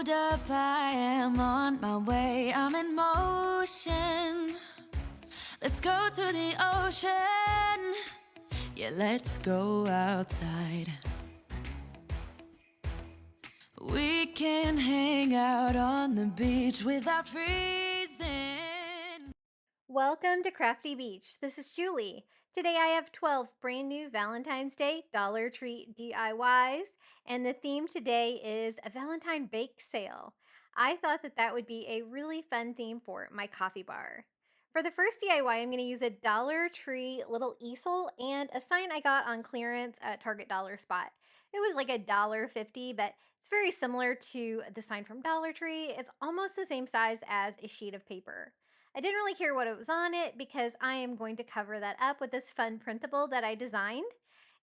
Hold up, I am on my way, I'm in motion. Let's go to the ocean. Yeah, let's go outside. We can hang out on the beach without freezing. Welcome to Crafty Beach. This is Julie. Today I have 12 brand new Valentine's Day Dollar Tree DIYs, and the theme today is a Valentine Bake Sale. I thought that would be a really fun theme for my coffee bar. For the first DIY, I'm going to use a Dollar Tree little easel and a sign I got on clearance at Target Dollar Spot. It was like $1.50, but it's very similar to the sign from Dollar Tree. It's almost the same size as a sheet of paper. I didn't really care what it was on it because I am going to cover that up with this fun printable that I designed.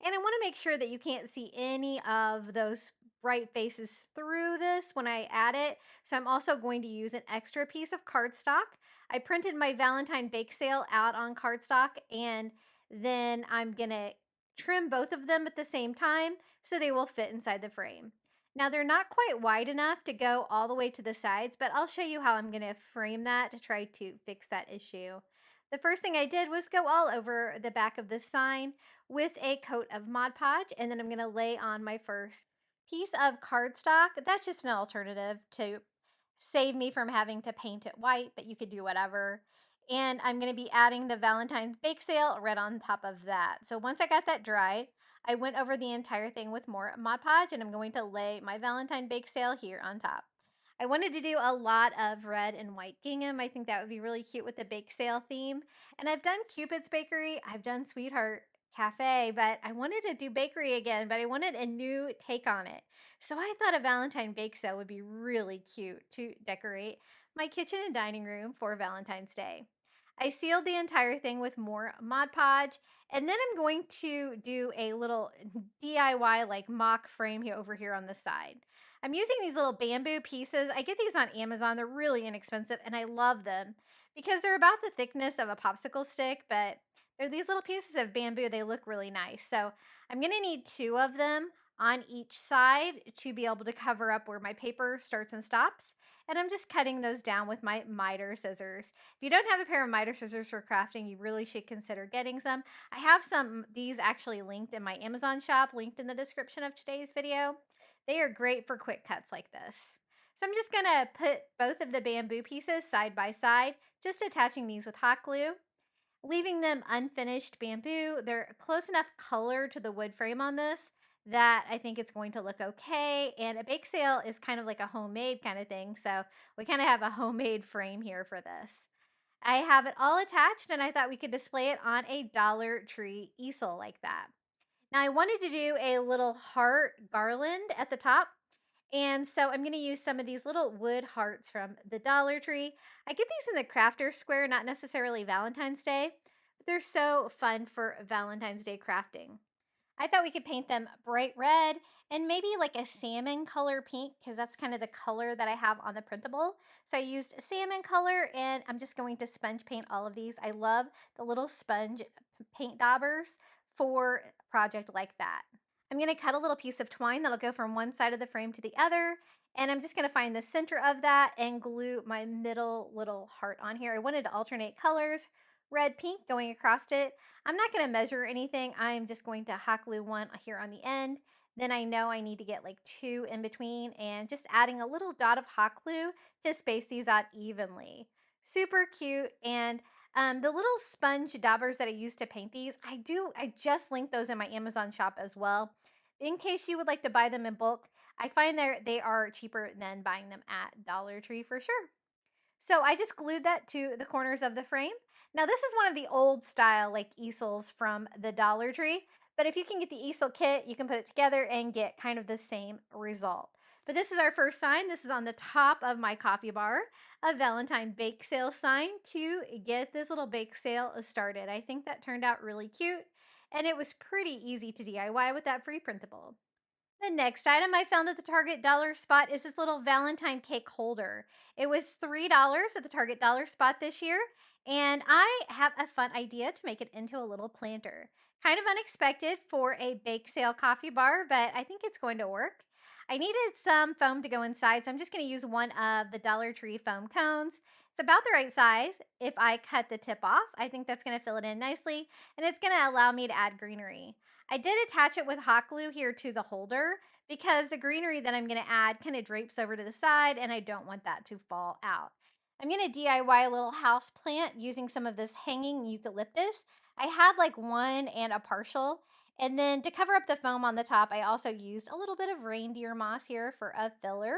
And I want to make sure that you can't see any of those bright faces through this when I add it. So I'm also going to use an extra piece of cardstock. I printed my Valentine Bake Sale out on cardstock, and then I'm going to trim both of them at the same time so they will fit inside the frame. Now they're not quite wide enough to go all the way to the sides, but I'll show you how I'm going to frame that to try to fix that issue. The first thing I did was go all over the back of this sign with a coat of Mod Podge, and then I'm going to lay on my first piece of cardstock. That's just an alternative to save me from having to paint it white, but you could do whatever. And I'm going to be adding the Valentine's Bake Sale right on top of that. So once I got that dried, I went over the entire thing with more Mod Podge, and I'm going to lay my Valentine Bake Sale here on top. I wanted to do a lot of red and white gingham. I think that would be really cute with the bake sale theme. And I've done Cupid's Bakery, I've done Sweetheart Cafe, but I wanted to do bakery again, but I wanted a new take on it. So I thought a Valentine Bake Sale would be really cute to decorate my kitchen and dining room for Valentine's Day. I sealed the entire thing with more Mod Podge, and then I'm going to do a little DIY like mock frame here over here on the side. I'm using these little bamboo pieces. I get these on Amazon. They're really inexpensive, and I love them because they're about the thickness of a popsicle stick, but they're these little pieces of bamboo. They look really nice. So I'm going to need 2 of them on each side to be able to cover up where my paper starts and stops. And I'm just cutting those down with my miter scissors. If you don't have a pair of miter scissors for crafting, you really should consider getting some. I have some, these actually linked in my Amazon shop, linked in the description of today's video. They are great for quick cuts like this. So I'm just gonna put both of the bamboo pieces side by side, just attaching these with hot glue, leaving them unfinished bamboo. They're close enough color to the wood frame on this that I think it's going to look okay. And a bake sale is kind of like a homemade kind of thing. So we kind of have a homemade frame here for this. I have it all attached, and I thought we could display it on a Dollar Tree easel like that. Now I wanted to do a little heart garland at the top. And so I'm going to use some of these little wood hearts from the Dollar Tree. I get these in the crafter square, not necessarily Valentine's Day, but they're so fun for Valentine's Day crafting. I thought we could paint them bright red and maybe like a salmon color pink, because that's kind of the color that I have on the printable. So I used a salmon color, and I'm just going to sponge paint all of these. I love the little sponge paint daubers for a project like that. I'm going to cut a little piece of twine that'll go from one side of the frame to the other. And I'm just going to find the center of that and glue my middle little heart on here. I wanted to alternate colors, red, pink going across it. I'm not going to measure anything. I'm just going to hot glue one here on the end. Then I know I need to get like 2 in between, and just adding a little dot of hot glue to space these out evenly. Super cute. And the little sponge daubers that I use to paint these, I just linked those in my Amazon shop as well. In case you would like to buy them in bulk, I find they are cheaper than buying them at Dollar Tree for sure. So I just glued that to the corners of the frame. Now this is one of the old style like easels from the Dollar Tree, but if you can get the easel kit, you can put it together and get kind of the same result. But this is our first sign. This is on the top of my coffee bar, a Valentine Bake Sale sign to get this little bake sale started. I think that turned out really cute, and it was pretty easy to DIY with that free printable. The next item I found at the Target Dollar Spot is this little Valentine cake holder. It was $3 at the Target Dollar Spot this year, and I have a fun idea to make it into a little planter. Kind of unexpected for a bake sale coffee bar, but I think it's going to work. I needed some foam to go inside, so I'm just going to use one of the Dollar Tree foam cones. It's about the right size. If I cut the tip off, I think that's going to fill it in nicely, and it's going to allow me to add greenery. I did attach it with hot glue here to the holder because the greenery that I'm going to add kind of drapes over to the side, and I don't want that to fall out. I'm going to DIY a little house plant using some of this hanging eucalyptus. I had like one and a partial. And then to cover up the foam on the top, I also used a little bit of reindeer moss here for a filler.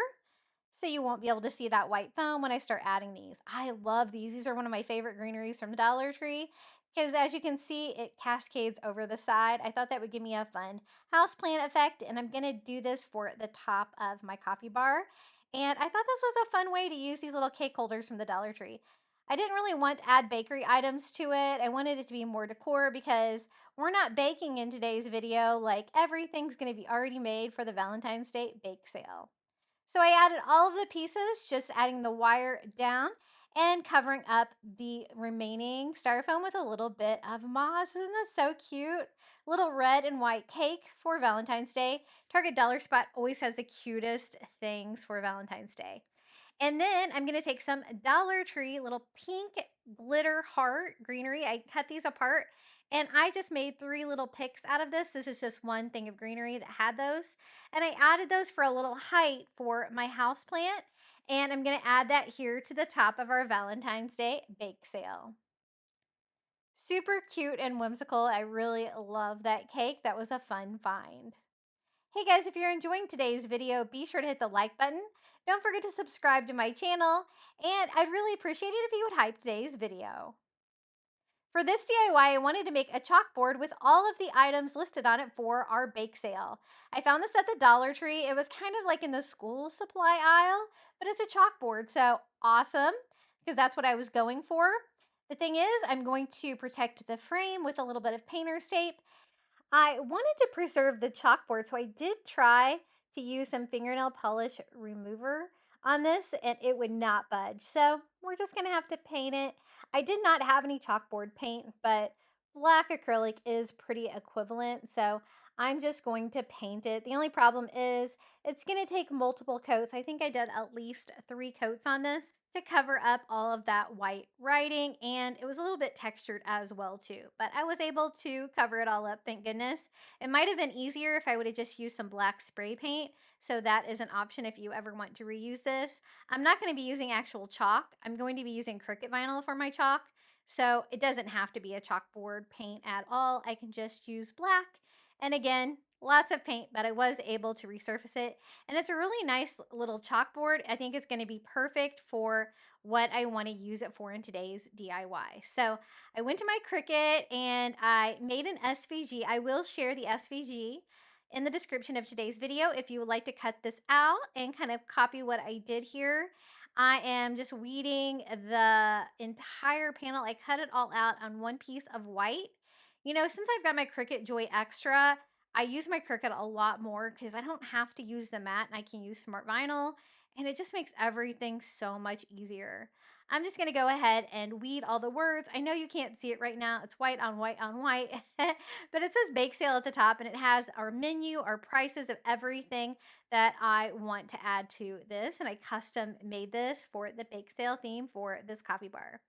So you won't be able to see that white foam when I start adding these. I love these. These are one of my favorite greeneries from the Dollar Tree because as you can see, it cascades over the side. I thought that would give me a fun houseplant effect, and I'm going to do this for the top of my coffee bar. And I thought this was a fun way to use these little cake holders from the Dollar Tree. I didn't really want to add bakery items to it. I wanted it to be more decor because we're not baking in today's video. Like everything's going to be already made for the Valentine's Day bake sale. So I added all of the pieces, just adding the wire down and covering up the remaining styrofoam with a little bit of moss. Isn't that so cute? Little red and white cake for Valentine's Day. Target Dollar Spot always has the cutest things for Valentine's Day. And then I'm going to take some Dollar Tree little pink glitter heart greenery. I cut these apart and I just made 3 little picks out of this. This is just one thing of greenery that had those. And I added those for a little height for my house plant. And I'm going to add that here to the top of our Valentine's Day bake sale. Super cute and whimsical. I really love that cake. That was a fun find. Hey guys, if you're enjoying today's video, be sure to hit the like button. Don't forget to subscribe to my channel, and I'd really appreciate it if you would hype today's video. For this DIY, I wanted to make a chalkboard with all of the items listed on it for our bake sale. I found this at the Dollar Tree. It was kind of like in the school supply aisle, but it's a chalkboard, so awesome, because that's what I was going for. The thing is, I'm going to protect the frame with a little bit of painter's tape. I wanted to preserve the chalkboard, so I did try to use some fingernail polish remover on this, and it would not budge. So we're just going to have to paint it. I did not have any chalkboard paint, but black acrylic is pretty equivalent, so I'm just going to paint it. The only problem is it's going to take multiple coats. I think I did at least 3 coats on this to cover up all of that white writing, and it was a little bit textured as well too, but I was able to cover it all up, thank goodness. It might have been easier if I would have just used some black spray paint, so that is an option if you ever want to reuse this. I'm not going to be using actual chalk. I'm going to be using Cricut vinyl for my chalk, so it doesn't have to be a chalkboard paint at all. I can just use black, and again, lots of paint, but I was able to resurface it. And it's a really nice little chalkboard. I think it's going to be perfect for what I want to use it for in today's DIY. So I went to my Cricut and I made an SVG. I will share the SVG in the description of today's video if you would like to cut this out and kind of copy what I did here. I am just weeding the entire panel. I cut it all out on one piece of white. You know, since I've got my Cricut Joy Extra, I use my Cricut a lot more because I don't have to use the mat and I can use Smart Vinyl, and it just makes everything so much easier. I'm just going to go ahead and weed all the words. I know you can't see it right now. It's white on white on white, but it says bake sale at the top, and it has our menu, our prices of everything that I want to add to this, and I custom made this for the bake sale theme for this coffee bar.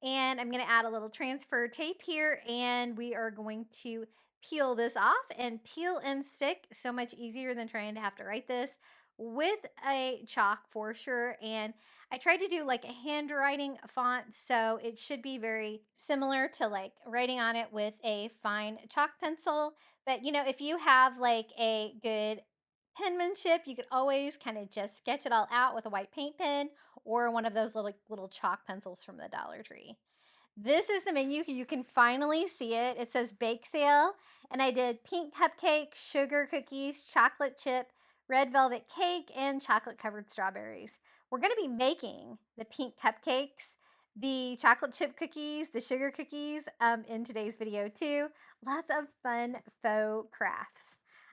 And I'm going to add a little transfer tape here, and we are going to peel this off. And peel and stick, so much easier than trying to have to write this with a chalk for sure. And I tried to do like a handwriting font, so it should be very similar to like writing on it with a fine chalk pencil. But you know, if you have like a good penmanship, you could always kind of just sketch it all out with a white paint pen or one of those little chalk pencils from the Dollar Tree. This is the menu. You can finally see it. It says bake sale, and I did pink cupcake, sugar cookies, chocolate chip, red velvet cake, and chocolate covered strawberries. We're going to be making the pink cupcakes, the chocolate chip cookies, the sugar cookies in today's video too. Lots of fun faux crafts.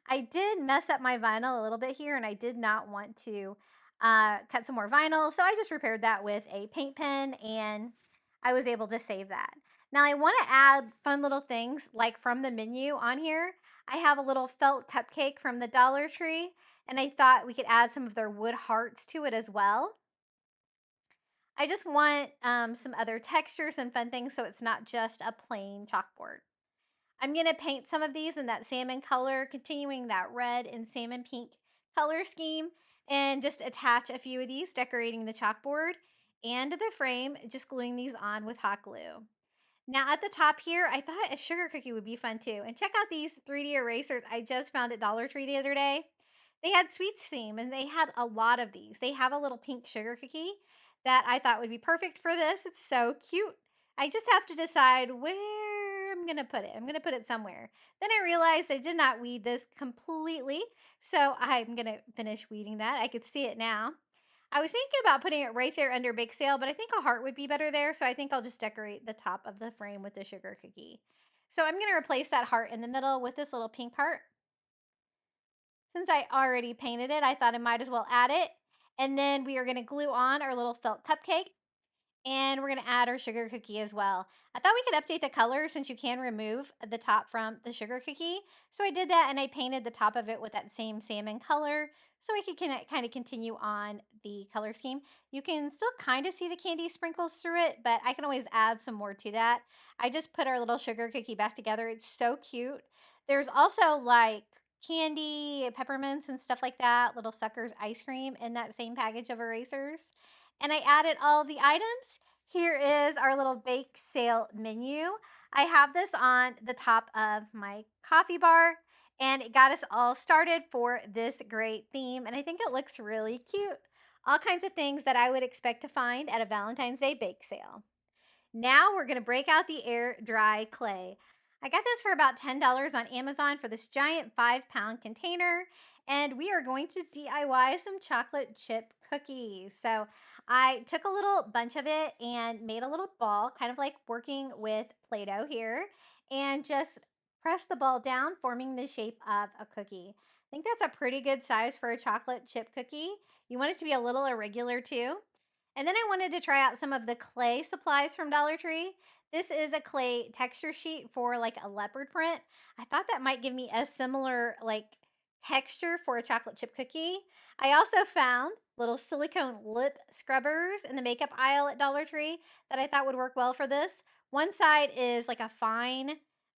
I did mess up my vinyl a little bit here, and I did not want to cut some more vinyl, so I just repaired that with a paint pen, and I was able to save that. Now I want to add fun little things like from the menu on here. I have a little felt cupcake from the Dollar Tree, and I thought we could add some of their wood hearts to it as well. I just want some other textures and fun things so it's not just a plain chalkboard. I'm going to paint some of these in that salmon color, continuing that red and salmon pink color scheme, and just attach a few of these, decorating the chalkboard and the frame, just gluing these on with hot glue. Now at the top here, I thought a sugar cookie would be fun too. And check out these 3D erasers I just found at Dollar Tree the other day. They had sweets theme and they had a lot of these. They have a little pink sugar cookie that I thought would be perfect for this. It's so cute. I just have to decide where I'm going to put it. I'm going to put it somewhere. Then I realized I did not weed this completely. So I'm going to finish weeding that. I could see it now. I was thinking about putting it right there under Bake Sale, but I think a heart would be better there. So I think I'll just decorate the top of the frame with the sugar cookie. So I'm going to replace that heart in the middle with this little pink heart. Since I already painted it, I thought I might as well add it. And then we are going to glue on our little felt cupcake. And we're going to add our sugar cookie as well. I thought we could update the color since you can remove the top from the sugar cookie. So I did that and I painted the top of it with that same salmon color so I could kind of continue on the color scheme. You can still kind of see the candy sprinkles through it, but I can always add some more to that. I just put our little sugar cookie back together. It's so cute. There's also like candy, peppermints, and stuff like that, little suckers ice cream in that same package of erasers. And I added all the items. Here is our little bake sale menu. I have this on the top of my coffee bar, and it got us all started for this great theme. And I think it looks really cute. All kinds of things that I would expect to find at a Valentine's Day bake sale. Now we're going to break out the air dry clay. I got this for about $10 on Amazon for this giant 5-pound container. And we are going to DIY some chocolate chip cookies. So I took a little bunch of it and made a little ball, kind of like working with Play-Doh here, and just press the ball down, forming the shape of a cookie. I think that's a pretty good size for a chocolate chip cookie. You want it to be a little irregular too. And then I wanted to try out some of the clay supplies from Dollar Tree. This is a clay texture sheet for like a leopard print. I thought that might give me a similar like texture for a chocolate chip cookie. I also found little silicone lip scrubbers in the makeup aisle at Dollar Tree that I thought would work well for this. One side is like a fine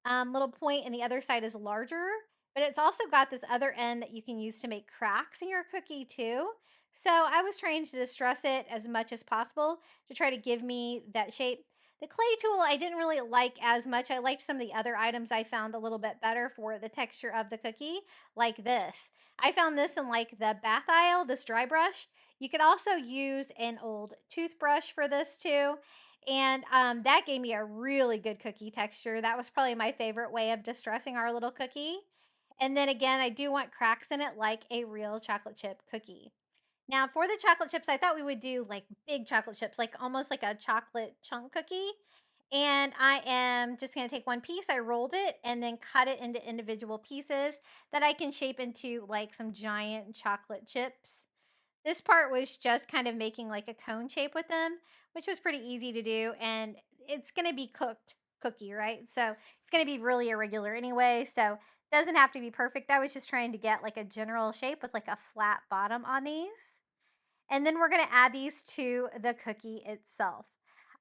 little point and the other side is larger, but it's also got this other end that you can use to make cracks in your cookie too. So I was trying to distress it as much as possible to try to give me that shape. The clay tool I didn't really like as much. I liked some of the other items I found a little bit better for the texture of the cookie, like this. I found this in like the bath aisle, this dry brush. You could also use an old toothbrush for this too. And that gave me a really good cookie texture. That was probably my favorite way of distressing our little cookie. And then again, I do want cracks in it like a real chocolate chip cookie. Now, for the chocolate chips, I thought we would do like big chocolate chips, like almost like a chocolate chunk cookie. And I am just going to take one piece. I rolled it and then cut it into individual pieces that I can shape into like some giant chocolate chips. This part was just kind of making like a cone shape with them, which was pretty easy to do. And it's going to be cooked cookie, right? So it's going to be really irregular anyway. So it doesn't have to be perfect. I was just trying to get like a general shape with like a flat bottom on these. And then we're going to add these to the cookie itself.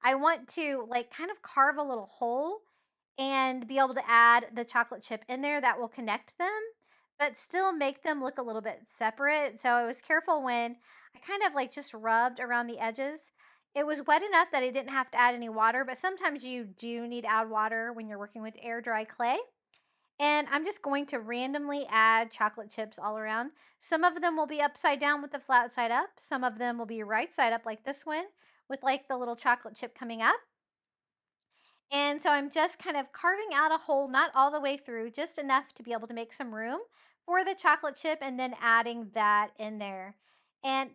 I want to like kind of carve a little hole and be able to add the chocolate chip in there that will connect them, but still make them look a little bit separate. So I was careful when I kind of like just rubbed around the edges. It was wet enough that I didn't have to add any water, but sometimes you do need to add water when you're working with air dry clay. And I'm just going to randomly add chocolate chips all around. Some of them will be upside down with the flat side up. Some of them will be right side up like this one with like the little chocolate chip coming up. And so I'm just kind of carving out a hole, not all the way through, just enough to be able to make some room for the chocolate chip and then adding that in there. And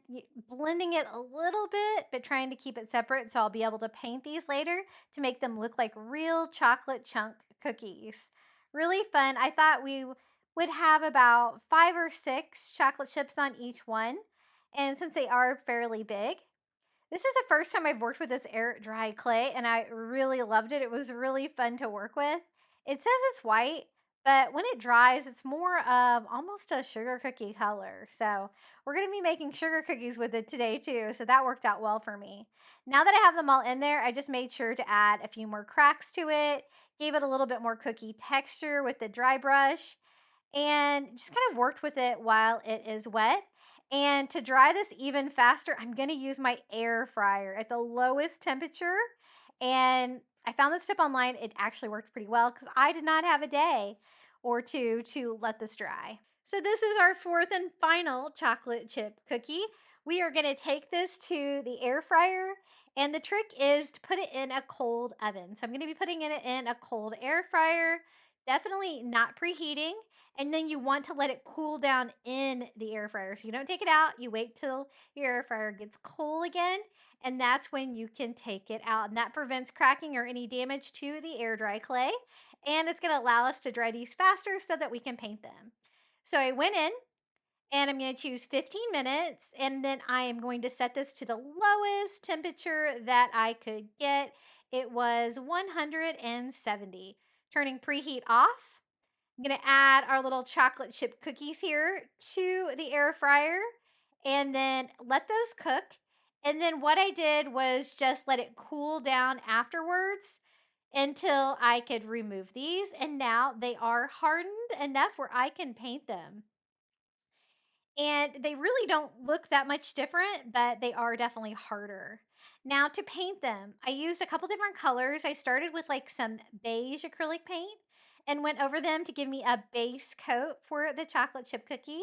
blending it a little bit, but trying to keep it separate so I'll be able to paint these later to make them look like real chocolate chunk cookies. Really fun. I thought we would have about 5 or 6 chocolate chips on each one. And since they are fairly big, this is the first time I've worked with this air dry clay and I really loved it. It was really fun to work with. It says it's white, but when it dries, it's more of almost a sugar cookie color. So we're going to be making sugar cookies with it today too. So that worked out well for me. Now that I have them all in there, I just made sure to add a few more cracks to it, gave it a little bit more cookie texture with the dry brush, and just kind of worked with it while it is wet. And to dry this even faster, I'm going to use my air fryer at the lowest temperature. And I found this tip online. It actually worked pretty well because I did not have a day or two to let this dry. So this is our fourth and final chocolate chip cookie. We are going to take this to the air fryer, and the trick is to put it in a cold oven. So I'm going to be putting it in a cold air fryer, definitely not preheating. And then you want to let it cool down in the air fryer. So you don't take it out, you wait till your air fryer gets cool again, and that's when you can take it out. And that prevents cracking or any damage to the air dry clay. And it's going to allow us to dry these faster so that we can paint them. So I went in and I'm going to choose 15 minutes, and then I am going to set this to the lowest temperature that I could get. It was 170. Turning preheat off. I'm going to add our little chocolate chip cookies here to the air fryer and then let those cook. And then what I did was just let it cool down afterwards until I could remove these. And now they are hardened enough where I can paint them. And they really don't look that much different, but they are definitely harder. Now to paint them, I used a couple different colors. I started with like some beige acrylic paint and went over them to give me a base coat for the chocolate chip cookie.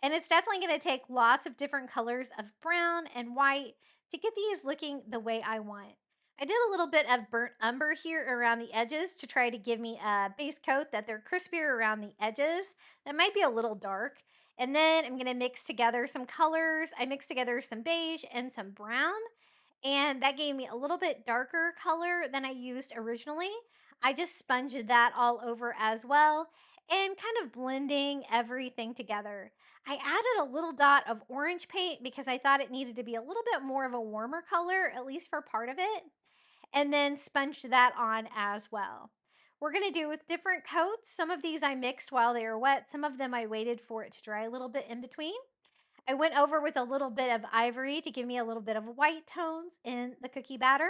And it's definitely going to take lots of different colors of brown and white to get these looking the way I want. I did a little bit of burnt umber here around the edges to try to give me a base coat that they're crispier around the edges. That might be a little dark. And then I'm going to mix together some colors. I mixed together some beige and some brown, and that gave me a little bit darker color than I used originally. I just sponged that all over as well and kind of blending everything together. I added a little dot of orange paint because I thought it needed to be a little bit more of a warmer color, at least for part of it, and then sponged that on as well. We're going to do with different coats. Some of these I mixed while they were wet. Some of them I waited for it to dry a little bit in between. I went over with a little bit of ivory to give me a little bit of white tones in the cookie batter.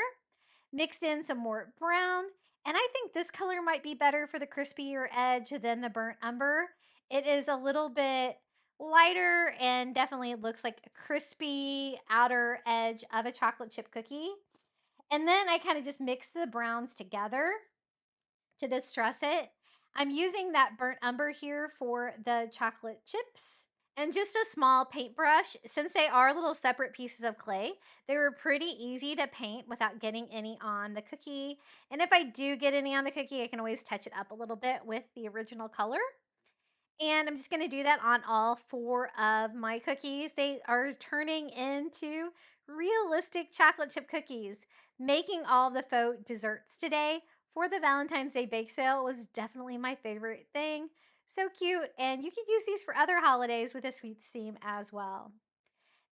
Mixed in some more brown. And I think this color might be better for the crispier edge than the burnt umber. It is a little bit lighter and definitely looks like a crispy outer edge of a chocolate chip cookie. And then I kind of just mix the browns together to distress it. I'm using that burnt umber here for the chocolate chips and just a small paintbrush. Since they are little separate pieces of clay, they were pretty easy to paint without getting any on the cookie. And if I do get any on the cookie, I can always touch it up a little bit with the original color. And I'm just going to do that on all four of my cookies. They are turning into realistic chocolate chip cookies. Making all the faux desserts today for the Valentine's Day bake sale was definitely my favorite thing. So cute. And you could use these for other holidays with a sweets theme as well.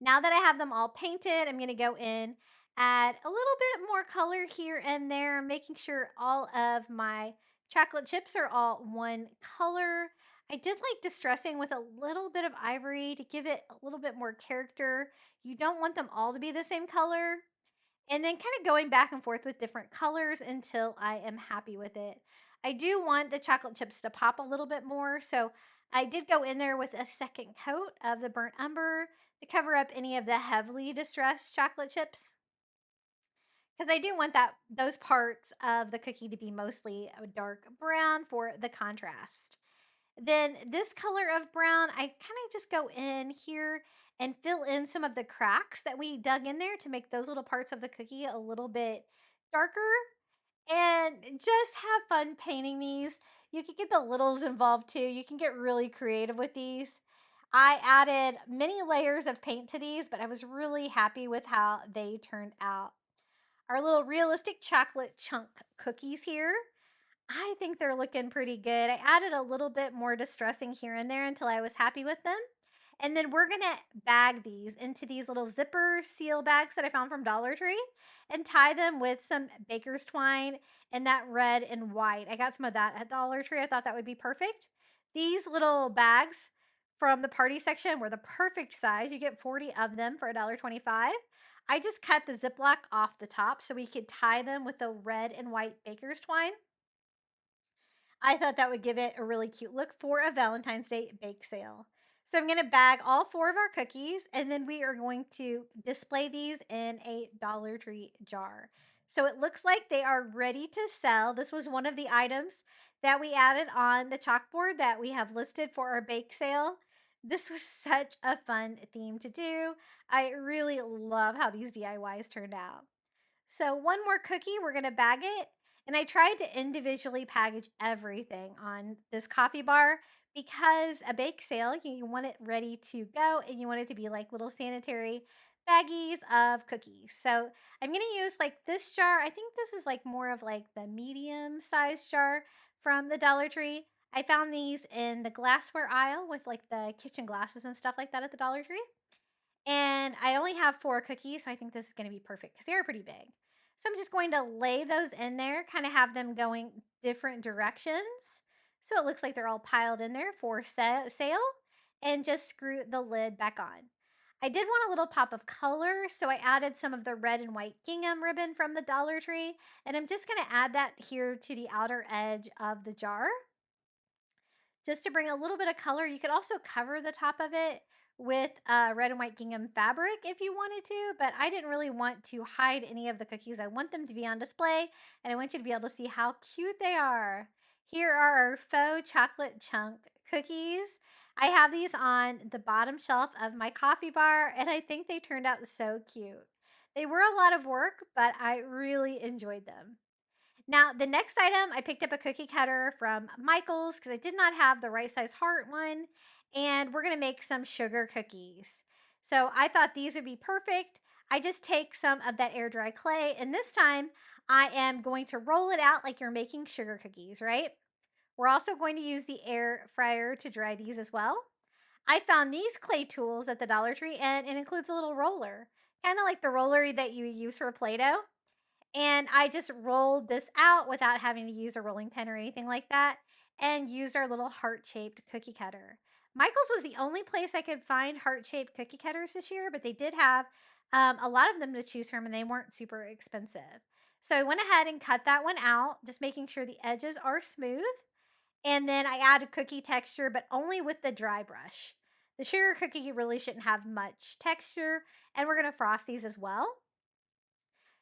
Now that I have them all painted, I'm going to go in, add a little bit more color here and there, making sure all of my chocolate chips are all one color. I did like distressing with a little bit of ivory to give it a little bit more character. You don't want them all to be the same color. And then kind of going back and forth with different colors until I am happy with it. I do want the chocolate chips to pop a little bit more, so I did go in there with a second coat of the burnt umber to cover up any of the heavily distressed chocolate chips, because I do want those parts of the cookie to be mostly a dark brown for the contrast. Then this color of brown, I kind of just go in here and fill in some of the cracks that we dug in there to make those little parts of the cookie a little bit darker, and just have fun painting these. You can get the littles involved too. You can get really creative with these. I added many layers of paint to these, but I was really happy with how they turned out. Our little realistic chocolate chunk cookies here, I think they're looking pretty good. I added a little bit more distressing here and there until I was happy with them. And then we're gonna bag these into these little zipper seal bags that I found from Dollar Tree and tie them with some baker's twine and that red and white. I got some of that at Dollar Tree. I thought that would be perfect. These little bags from the party section were the perfect size. You get 40 of them for $1.25. I just cut the Ziploc off the top so we could tie them with the red and white baker's twine. I thought that would give it a really cute look for a Valentine's Day bake sale. So I'm going to bag all 4 of our cookies, and then we are going to display these in a Dollar Tree jar. So it looks like they are ready to sell. This was one of the items that we added on the chalkboard that we have listed for our bake sale. This was such a fun theme to do. I really love how these DIYs turned out. So one more cookie, we're gonna bag it. And I tried to individually package everything on this coffee bar because a bake sale, you want it ready to go and you want it to be like little sanitary baggies of cookies. So I'm gonna use like this jar. I think this is like more of like the medium size jar from the Dollar Tree. I found these in the glassware aisle with like the kitchen glasses and stuff like that at the Dollar Tree. And I only have 4 cookies, so I think this is gonna be perfect because they are pretty big. So I'm just going to lay those in there, kind of have them going different directions. So it looks like they're all piled in there for sale, and just screw the lid back on. I did want a little pop of color, so I added some of the red and white gingham ribbon from the Dollar Tree, and I'm just gonna add that here to the outer edge of the jar just to bring a little bit of color. You could also cover the top of it with red and white gingham fabric if you wanted to, but I didn't really want to hide any of the cookies. I want them to be on display, and I want you to be able to see how cute they are. Here are our faux chocolate chunk cookies. I have these on the bottom shelf of my coffee bar, and I think they turned out so cute. They were a lot of work, but I really enjoyed them. Now, the next item, I picked up a cookie cutter from Michael's because I did not have the right size heart one. And we're going to make some sugar cookies. So I thought these would be perfect. I just take some of that air dry clay, and this time I am going to roll it out like you're making sugar cookies, right? We're also going to use the air fryer to dry these as well. I found these clay tools at the Dollar Tree, and it includes a little roller, kind of like the roller that you use for Play Doh. And I just rolled this out without having to use a rolling pin or anything like that, and used our little heart-shaped cookie cutter. Michael's was the only place I could find heart-shaped cookie cutters this year, but they did have a lot of them to choose from, and they weren't super expensive. So I went ahead and cut that one out, just making sure the edges are smooth. And then I added cookie texture, but only with the dry brush. The sugar cookie really shouldn't have much texture, and we're going to frost these as well.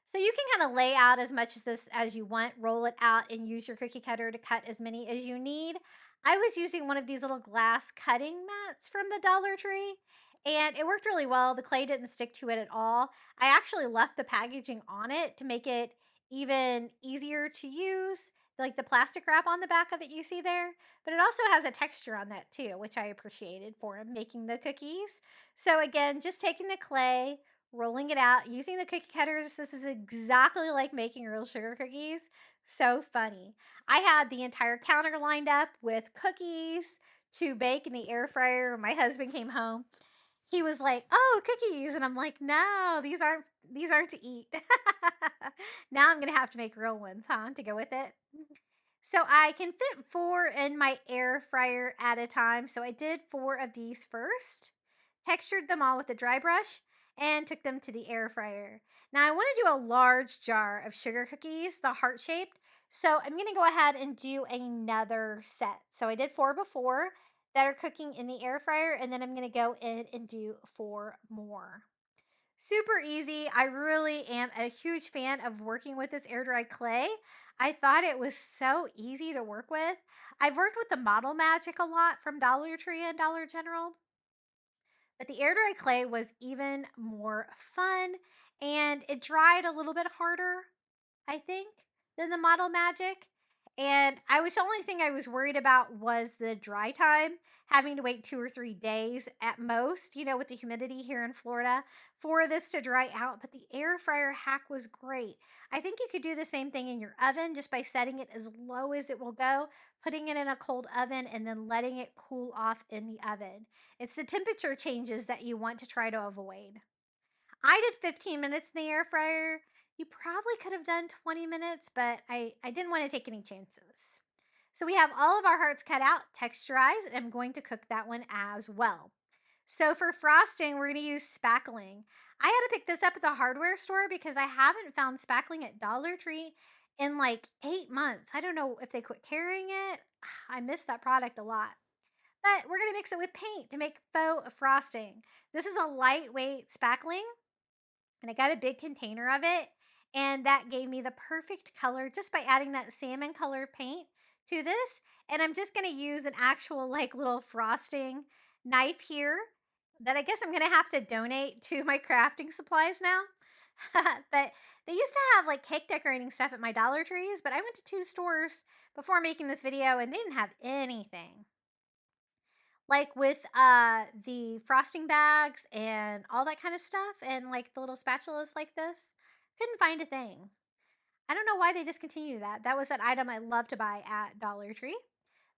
So you can kind of lay out as much as this as you want, roll it out, and use your cookie cutter to cut as many as you need. I was using one of these little glass cutting mats from the Dollar Tree, and it worked really well. The clay didn't stick to it at all. I actually left the packaging on it to make it even easier to use, like the plastic wrap on the back of it you see there. But it also has a texture on that too, which I appreciated for making the cookies. So again, just taking the clay, rolling it out, using the cookie cutters. This is exactly like making real sugar cookies. So funny. I had the entire counter lined up with cookies to bake in the air fryer. When my husband came home, he was like, "Oh, cookies." And I'm like, "No, these aren't to eat." Now I'm going to have to make real ones, huh, to go with it. So I can fit 4 in my air fryer at a time. So I did 4 of these first, textured them all with a dry brush, and took them to the air fryer. Now I want to do a large jar of sugar cookies, the heart shaped. So I'm going to go ahead and do another set. So I did 4 before that are cooking in the air fryer, and then I'm going to go in and do 4 more. Super easy. I really am a huge fan of working with this air dry clay. I thought it was so easy to work with. I've worked with the Model Magic a lot from Dollar Tree and Dollar General, but the air dry clay was even more fun, and it dried a little bit harder, I think, than the Model Magic. And the only thing I was worried about was the dry time, having to wait 2 or 3 days at most, with the humidity here in Florida for this to dry out. But the air fryer hack was great. I think you could do the same thing in your oven just by setting it as low as it will go, putting it in a cold oven, and then letting it cool off in the oven. It's the temperature changes that you want to try to avoid. I did 15 minutes in the air fryer. You probably could have done 20 minutes, but I didn't want to take any chances. So we have all of our hearts cut out, texturized, and I'm going to cook that one as well. So for frosting, we're going to use spackling. I had to pick this up at the hardware store because I haven't found spackling at Dollar Tree in like 8 months. I don't know if they quit carrying it. I miss that product a lot. But we're going to mix it with paint to make faux frosting. This is a lightweight spackling, and I got a big container of it, and that gave me the perfect color just by adding that salmon color paint to this. And I'm just going to use an actual like little frosting knife here that I guess I'm going to have to donate to my crafting supplies now. But they used to have like cake decorating stuff at my Dollar Trees, but I went to 2 stores before making this video and they didn't have anything. Like with the frosting bags and all that kind of stuff, and like the little spatulas like this, couldn't find a thing. I don't know why they discontinued that. That was an item I love to buy at Dollar Tree.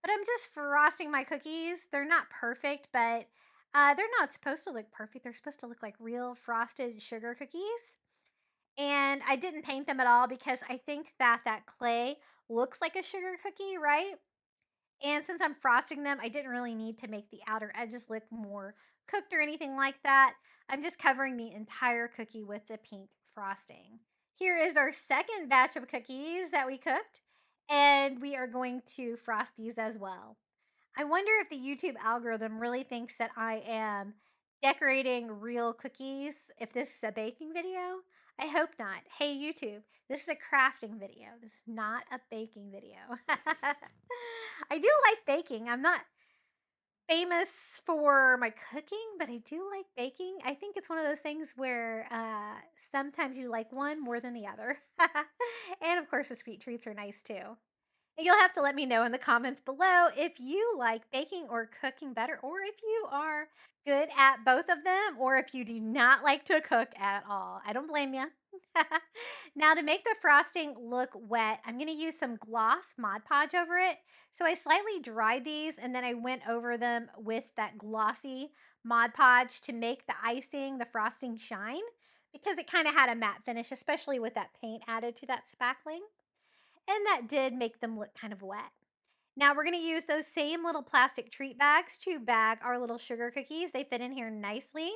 But I'm just frosting my cookies. They're not perfect, but they're not supposed to look perfect. They're supposed to look like real frosted sugar cookies. And I didn't paint them at all because I think that that clay looks like a sugar cookie, right? And since I'm frosting them, I didn't really need to make the outer edges look more cooked or anything like that. I'm just covering the entire cookie with the pink frosting. Here is our second batch of cookies that we cooked, and we are going to frost these as well. I wonder if the YouTube algorithm really thinks that I am decorating real cookies if this is a baking video. I hope not. Hey, YouTube, this is a crafting video. This is not a baking video. I do like baking. I'm not famous for my cooking, but I do like baking. I think it's one of those things where sometimes you like one more than the other. And of course, the sweet treats are nice too. And you'll have to let me know in the comments below if you like baking or cooking better, or if you are good at both of them, or if you do not like to cook at all. I don't blame you. Now, to make the frosting look wet, I'm going to use some gloss Mod Podge over it. So I slightly dried these and then I went over them with that glossy Mod Podge to make the icing, the frosting shine, because it kind of had a matte finish, especially with that paint added to that spackling. And that did make them look kind of wet. Now we're going to use those same little plastic treat bags to bag our little sugar cookies. They fit in here nicely.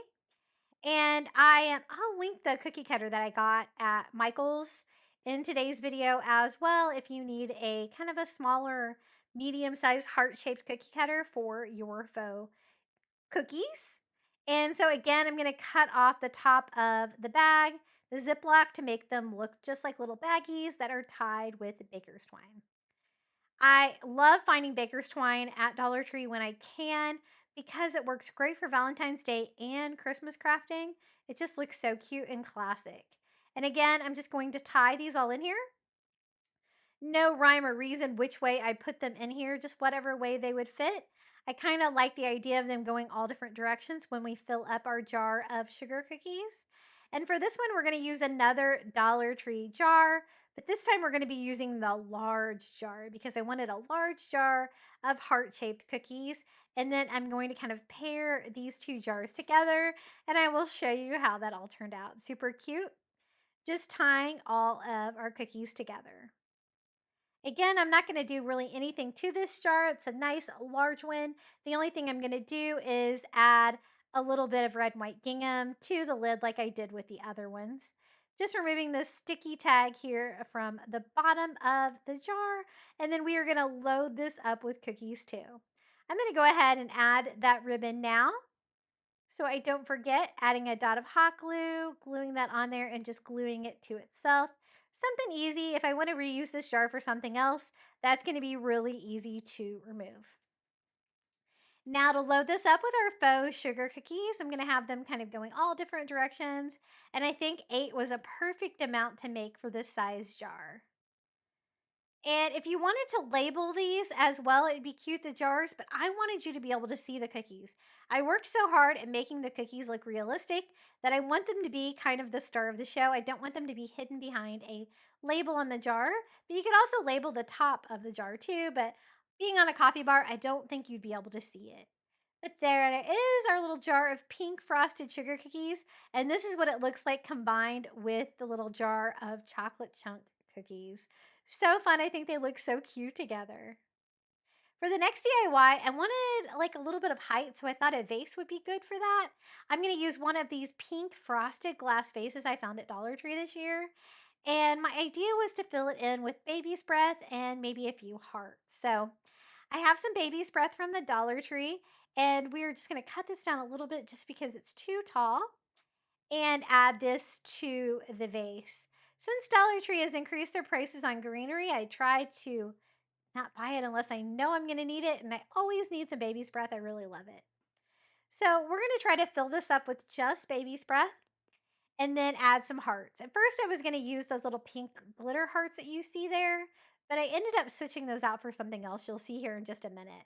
And I'll link the cookie cutter that I got at Michael's in today's video as well if you need a kind of a smaller, medium-sized heart-shaped cookie cutter for your faux cookies. And so again, I'm going to cut off the top of the bag, the Ziploc, to make them look just like little baggies that are tied with baker's twine. I love finding baker's twine at Dollar Tree when I can because it works great for Valentine's Day and Christmas crafting. It just looks so cute and classic. And again, I'm just going to tie these all in here. No rhyme or reason which way I put them in here, just whatever way they would fit. I kind of like the idea of them going all different directions when we fill up our jar of sugar cookies. And for this one, we're going to use another Dollar Tree jar, but this time we're going to be using the large jar because I wanted a large jar of heart-shaped cookies. And then I'm going to kind of pair these 2 jars together, and I will show you how that all turned out. Super cute. Just tying all of our cookies together. Again, I'm not going to do really anything to this jar. It's a nice large one. The only thing I'm going to do is add a little bit of red and white gingham to the lid like I did with the other ones. Just removing this sticky tag here from the bottom of the jar. And then we are going to load this up with cookies too. I'm going to go ahead and add that ribbon now. So I don't forget, adding a dot of hot glue, gluing that on there and just gluing it to itself. Something easy. If I want to reuse this jar for something else, that's going to be really easy to remove. Now to load this up with our faux sugar cookies, I'm going to have them kind of going all different directions. And I think 8 was a perfect amount to make for this size jar. And if you wanted to label these as well, it'd be cute, the jars, but I wanted you to be able to see the cookies. I worked so hard at making the cookies look realistic that I want them to be kind of the star of the show. I don't want them to be hidden behind a label on the jar, but you could also label the top of the jar too. But being on a coffee bar, I don't think you'd be able to see it. But there it is, our little jar of pink frosted sugar cookies. And this is what it looks like combined with the little jar of chocolate chunk cookies. So fun. I think they look so cute together. For the next DIY, I wanted like a little bit of height, so I thought a vase would be good for that. I'm going to use one of these pink frosted glass vases I found at Dollar Tree this year. And my idea was to fill it in with baby's breath and maybe a few hearts. So I have some baby's breath from the Dollar Tree, and we're just going to cut this down a little bit just because it's too tall and add this to the vase. Since Dollar Tree has increased their prices on greenery, I try to not buy it unless I know I'm going to need it, and I always need some baby's breath. I really love it. So we're going to try to fill this up with just baby's breath and then add some hearts. At first, I was going to use those little pink glitter hearts that you see there, but I ended up switching those out for something else you'll see here in just a minute.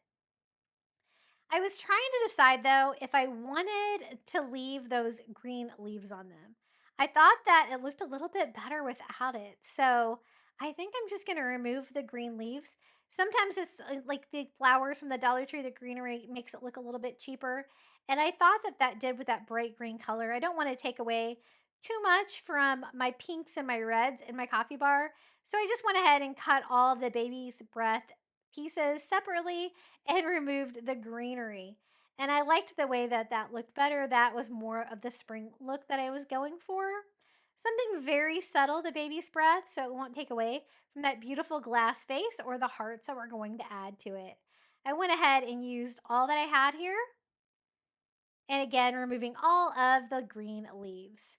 I was trying to decide though if I wanted to leave those green leaves on them. I thought that it looked a little bit better without it. So I think I'm just going to remove the green leaves. Sometimes it's like the flowers from the Dollar Tree, the greenery makes it look a little bit cheaper. And I thought that that did with that bright green color. I don't want to take away too much from my pinks and my reds in my coffee bar. So I just went ahead and cut all of the baby's breath pieces separately and removed the greenery. And I liked the way that that looked better. That was more of the spring look that I was going for. Something very subtle, the baby's breath, so it won't take away from that beautiful glass face or the hearts that we're going to add to it. I went ahead and used all that I had here. And again, removing all of the green leaves.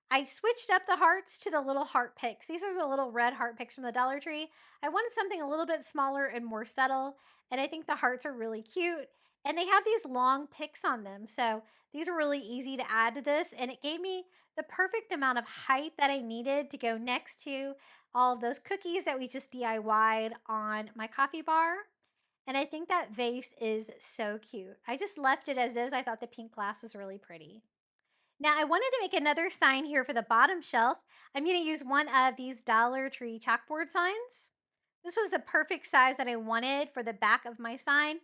I switched up the hearts to the little heart picks. These are the little red heart picks from the Dollar Tree. I wanted something a little bit smaller and more subtle, and I think the hearts are really cute. And they have these long picks on them, so these are really easy to add to this, and it gave me the perfect amount of height that I needed to go next to all of those cookies that we just DIY'd on my coffee bar. And I think that vase is so cute. I just left it as is. I thought the pink glass was really pretty. Now, I wanted to make another sign here for the bottom shelf. I'm going to use one of these Dollar Tree chalkboard signs. This was the perfect size that I wanted for the back of my sign.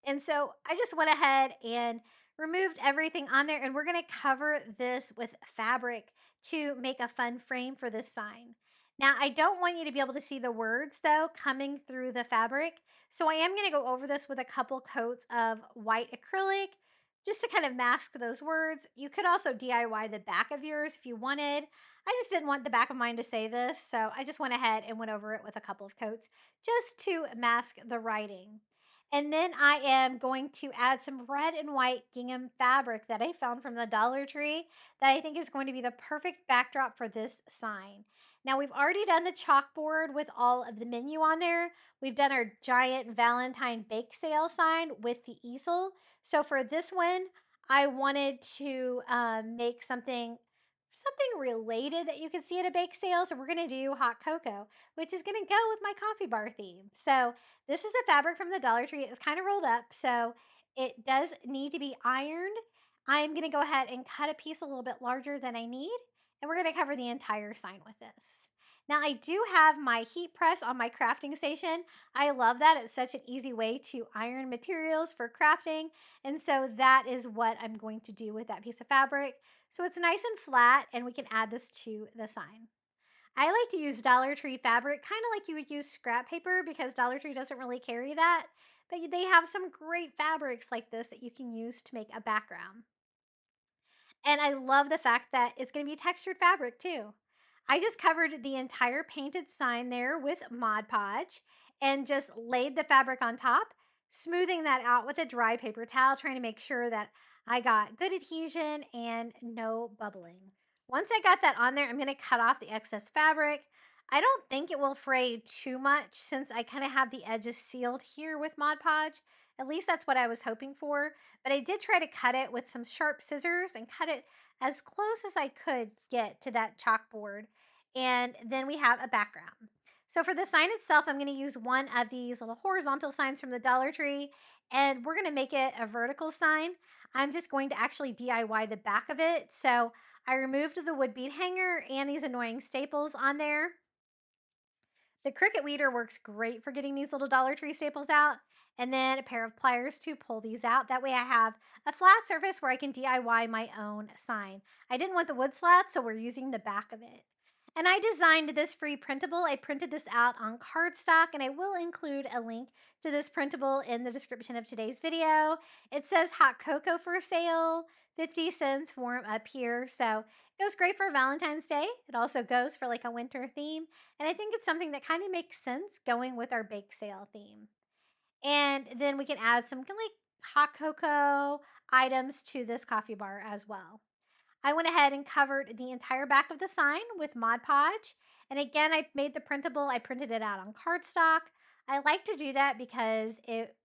And so I just went ahead and removed everything on there. And we're going to cover this with fabric to make a fun frame for this sign. Now, I don't want you to be able to see the words, though, coming through the fabric. So I am going to go over this with a couple coats of white acrylic just to kind of mask those words. You could also DIY the back of yours if you wanted. I just didn't want the back of mine to say this, so I just went ahead and went over it with a couple of coats just to mask the writing. And then I am going to add some red and white gingham fabric that I found from the Dollar Tree that I think is going to be the perfect backdrop for this sign. Now, we've already done the chalkboard with all of the menu on there. We've done our giant Valentine Bake Sale sign with the easel. So for this one, I wanted to make something related that you can see at a bake sale. So we're going to do hot cocoa, which is going to go with my coffee bar theme. So this is the fabric from the Dollar Tree. It's kind of rolled up, so it does need to be ironed. I'm going to go ahead and cut a piece a little bit larger than I need, and we're going to cover the entire sign with this. Now, I do have my heat press on my crafting station. I love that. It's such an easy way to iron materials for crafting. And so that is what I'm going to do with that piece of fabric. So it's nice and flat, and we can add this to the sign. I like to use Dollar Tree fabric, kind of like you would use scrap paper because Dollar Tree doesn't really carry that. But they have some great fabrics like this that you can use to make a background. And I love the fact that it's going to be textured fabric too. I just covered the entire painted sign there with Mod Podge and just laid the fabric on top, smoothing that out with a dry paper towel, trying to make sure that I got good adhesion and no bubbling. Once I got that on there, I'm going to cut off the excess fabric. I don't think it will fray too much since I kind of have the edges sealed here with Mod Podge. At least that's what I was hoping for. But I did try to cut it with some sharp scissors and cut it as close as I could get to that chalkboard. And then we have a background. So for the sign itself, I'm going to use one of these little horizontal signs from the Dollar Tree, and we're going to make it a vertical sign. I'm just going to actually DIY the back of it. So I removed the wood bead hanger and these annoying staples on there. The Cricut weeder works great for getting these little Dollar Tree staples out, and then a pair of pliers to pull these out. That way I have a flat surface where I can DIY my own sign. I didn't want the wood slats, so we're using the back of it. And I designed this free printable. I printed this out on cardstock, and I will include a link to this printable in the description of today's video. It says hot cocoa for sale, 50 cents warm up here. So it goes great for Valentine's Day. It also goes for like a winter theme. And I think it's something that kind of makes sense going with our bake sale theme. And then we can add some like hot cocoa items to this coffee bar as well. I went ahead and covered the entire back of the sign with Mod Podge. And again, I made the printable. I printed it out on cardstock. I like to do that because it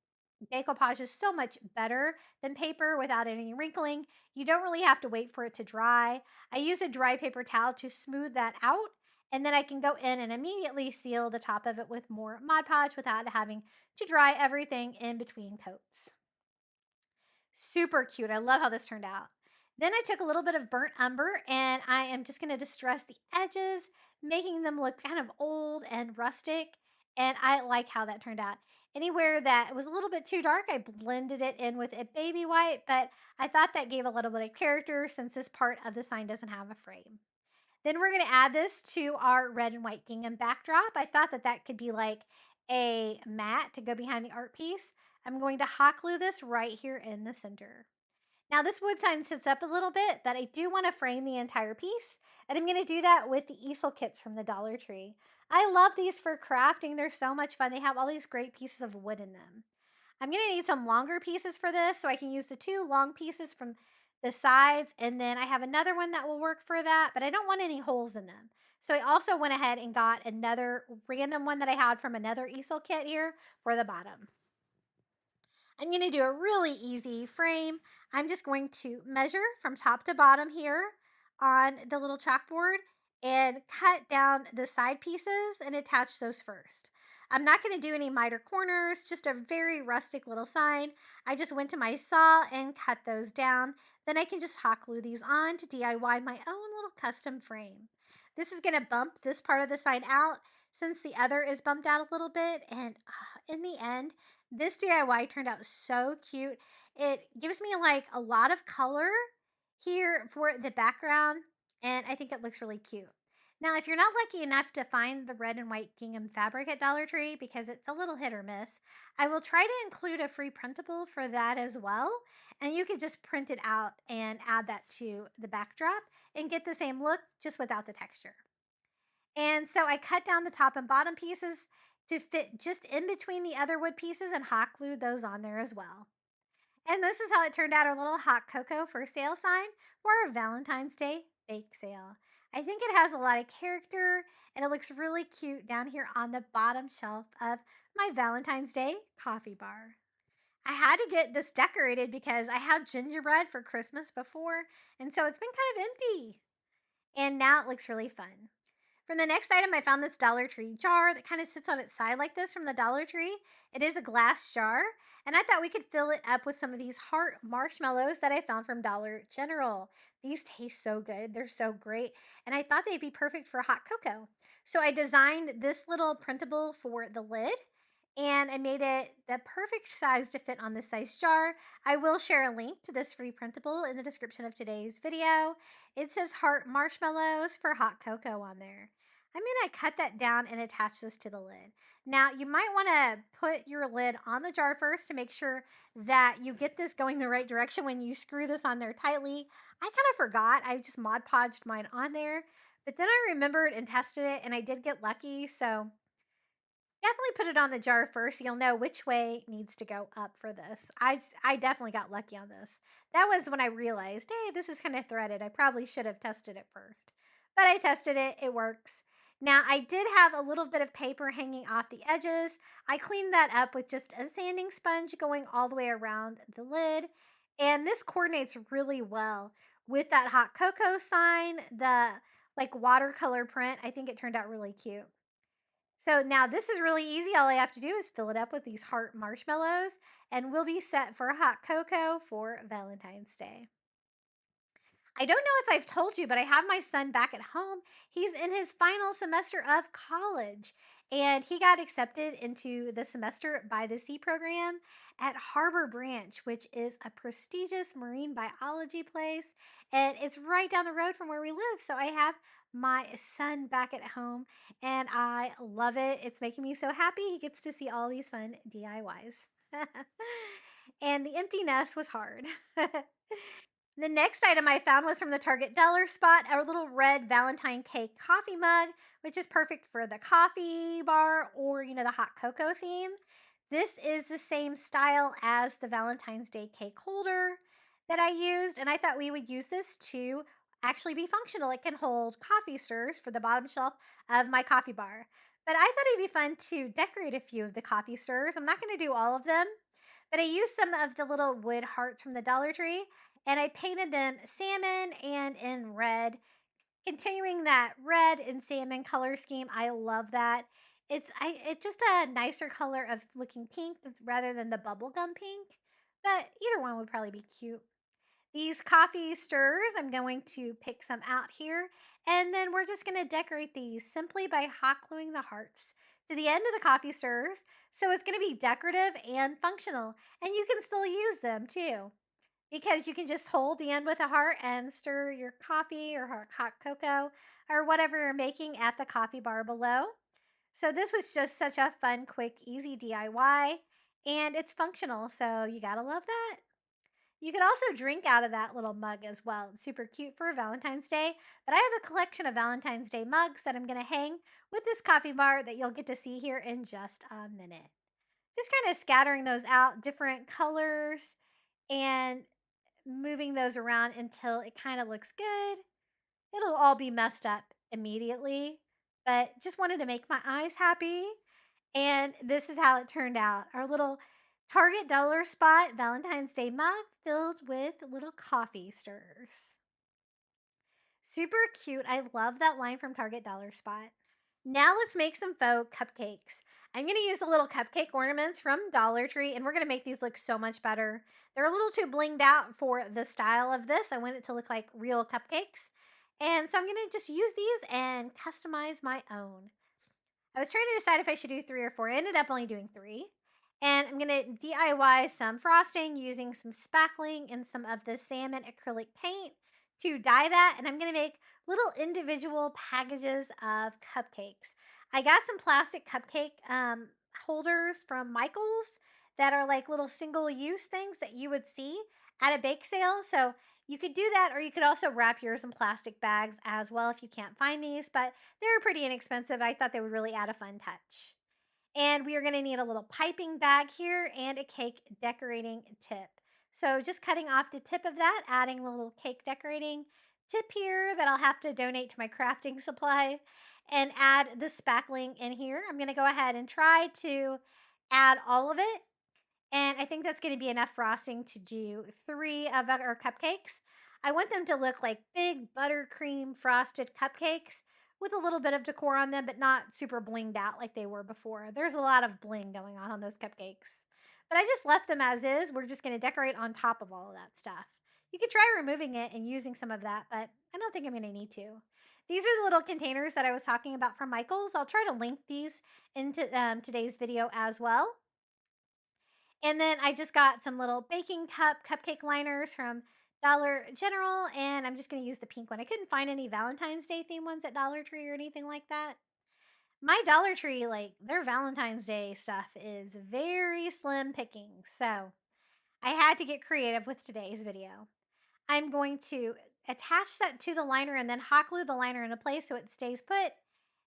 decoupage is so much better than paper without any wrinkling. You don't really have to wait for it to dry. I use a dry paper towel to smooth that out, and then I can go in and immediately seal the top of it with more Mod Podge without having to dry everything in between coats. Super cute. I love how this turned out. Then I took a little bit of burnt umber and I am just going to distress the edges, making them look kind of old and rustic. And I like how that turned out. Anywhere that was a little bit too dark, I blended it in with a baby white, but I thought that gave a little bit of character since this part of the sign doesn't have a frame. Then we're going to add this to our red and white gingham backdrop. I thought that that could be like a mat to go behind the art piece. I'm going to hot glue this right here in the center. Now this wood sign sits up a little bit, but I do want to frame the entire piece, and I'm going to do that with the easel kits from the Dollar Tree. I love these for crafting. They're so much fun. They have all these great pieces of wood in them. I'm going to need some longer pieces for this, so I can use the two long pieces from the sides, and then I have another one that will work for that, but I don't want any holes in them. So I also went ahead and got another random one that I had from another easel kit here for the bottom. I'm going to do a really easy frame. I'm just going to measure from top to bottom here on the little chalkboard and cut down the side pieces and attach those first. I'm not going to do any miter corners, just a very rustic little sign. I just went to my saw and cut those down. Then I can just hot glue these on to DIY my own little custom frame. This is going to bump this part of the sign out since the other is bumped out a little bit. And in the end, this DIY turned out so cute. It gives me like a lot of color here for the background, and I think it looks really cute. Now, if you're not lucky enough to find the red and white gingham fabric at Dollar Tree, because it's a little hit or miss, I will try to include a free printable for that as well. And you can just print it out and add that to the backdrop and get the same look just without the texture. And so I cut down the top and bottom pieces to fit just in between the other wood pieces and hot glued those on there as well. And this is how it turned out, our little hot cocoa for sale sign for our Valentine's Day bake sale. I think it has a lot of character and it looks really cute down here on the bottom shelf of my Valentine's Day coffee bar. I had to get this decorated because I had gingerbread for Christmas before, and so it's been kind of empty. And now it looks really fun. For the next item, I found this Dollar Tree jar that kind of sits on its side like this from the Dollar Tree. It is a glass jar, and I thought we could fill it up with some of these heart marshmallows that I found from Dollar General. These taste so good. They're so great, and I thought they'd be perfect for hot cocoa. So I designed this little printable for the lid, and I made it the perfect size to fit on this size jar. I will share a link to this free printable in the description of today's video. It says heart marshmallows for hot cocoa on there. I'm going to cut that down and attach this to the lid. Now, you might want to put your lid on the jar first to make sure that you get this going the right direction when you screw this on there tightly. I kind of forgot. I just Mod Podged mine on there, but then I remembered and tested it, and I did get lucky, so definitely put it on the jar first so you'll know which way needs to go up for this. I definitely got lucky on this. That was when I realized, hey, this is kind of threaded. I probably should have tested it first. But I tested it. It works. Now, I did have a little bit of paper hanging off the edges. I cleaned that up with just a sanding sponge going all the way around the lid. And this coordinates really well with that hot cocoa sign, the like watercolor print. I think it turned out really cute. So now this is really easy. All I have to do is fill it up with these heart marshmallows and we'll be set for hot cocoa for Valentine's Day. I don't know if I've told you, but I have my son back at home. He's in his final semester of college, and he got accepted into the semester by the Sea program at Harbor Branch, which is a prestigious marine biology place. And it's right down the road from where we live. So I have my son back at home, and I love it. It's making me so happy. He gets to see all these fun DIYs. And the empty nest was hard. The next item I found was from the Target Dollar Spot, our little red Valentine Cake coffee mug, which is perfect for the coffee bar or, the hot cocoa theme. This is the same style as the Valentine's Day cake holder that I used, and I thought we would use this to actually be functional. It can hold coffee stirs for the bottom shelf of my coffee bar. But I thought it'd be fun to decorate a few of the coffee stirs. I'm not going to do all of them, but I used some of the little wood hearts from the Dollar Tree and I painted them salmon and in red, continuing that red and salmon color scheme. I love that. It's just a nicer color of looking pink rather than the bubblegum pink, but either one would probably be cute. These coffee stirs, I'm going to pick some out here, and then we're just going to decorate these simply by hot gluing the hearts to the end of the coffee stirs. So it's going to be decorative and functional, and you can still use them too because you can just hold the end with a heart and stir your coffee or hot cocoa or whatever you're making at the coffee bar below. So this was just such a fun, quick, easy DIY, and it's functional, so you gotta love that. You could also drink out of that little mug as well. It's super cute for Valentine's Day, but I have a collection of Valentine's Day mugs that I'm gonna hang with this coffee bar that you'll get to see here in just a minute. Just kind of scattering those out, different colors, and moving those around until it kind of looks good. It'll all be messed up immediately, but just wanted to make my eyes happy. And this is how it turned out. Our little Target Dollar Spot Valentine's Day mug filled with little coffee stirs. Super cute. I love that line from Target Dollar Spot. Now let's make some faux cupcakes. I'm going to use the little cupcake ornaments from Dollar Tree, and we're going to make these look so much better. They're a little too blinged out for the style of this. I want it to look like real cupcakes. And so I'm going to just use these and customize my own. I was trying to decide if I should do 3 or 4. I ended up only doing 3. And I'm going to DIY some frosting using some spackling and some of the salmon acrylic paint to dye that. And I'm going to make little individual packages of cupcakes. I got some plastic cupcake holders from Michael's that are like little single-use things that you would see at a bake sale. So you could do that, or you could also wrap yours in plastic bags as well if you can't find these, but they're pretty inexpensive. I thought they would really add a fun touch. And we are going to need a little piping bag here and a cake decorating tip. So just cutting off the tip of that, adding a little cake decorating tip here that I'll have to donate to my crafting supply, and add the spackling in here. I'm going to go ahead and try to add all of it. And I think that's going to be enough frosting to do 3 of our cupcakes. I want them to look like big buttercream frosted cupcakes with a little bit of decor on them, but not super blinged out like they were before. There's a lot of bling going on those cupcakes. But I just left them as is. We're just going to decorate on top of all of that stuff. You could try removing it and using some of that, but I don't think I'm going to need to. These are the little containers that I was talking about from Michael's. I'll try to link these into today's video as well. And then I just got some little baking cupcake liners from Dollar General, and I'm just going to use the pink one. I couldn't find any Valentine's Day themed ones at Dollar Tree or anything like that. My Dollar Tree, like their Valentine's Day stuff is very slim pickings. So I had to get creative with today's video. I'm going to attach that to the liner and then hot glue the liner into place so it stays put.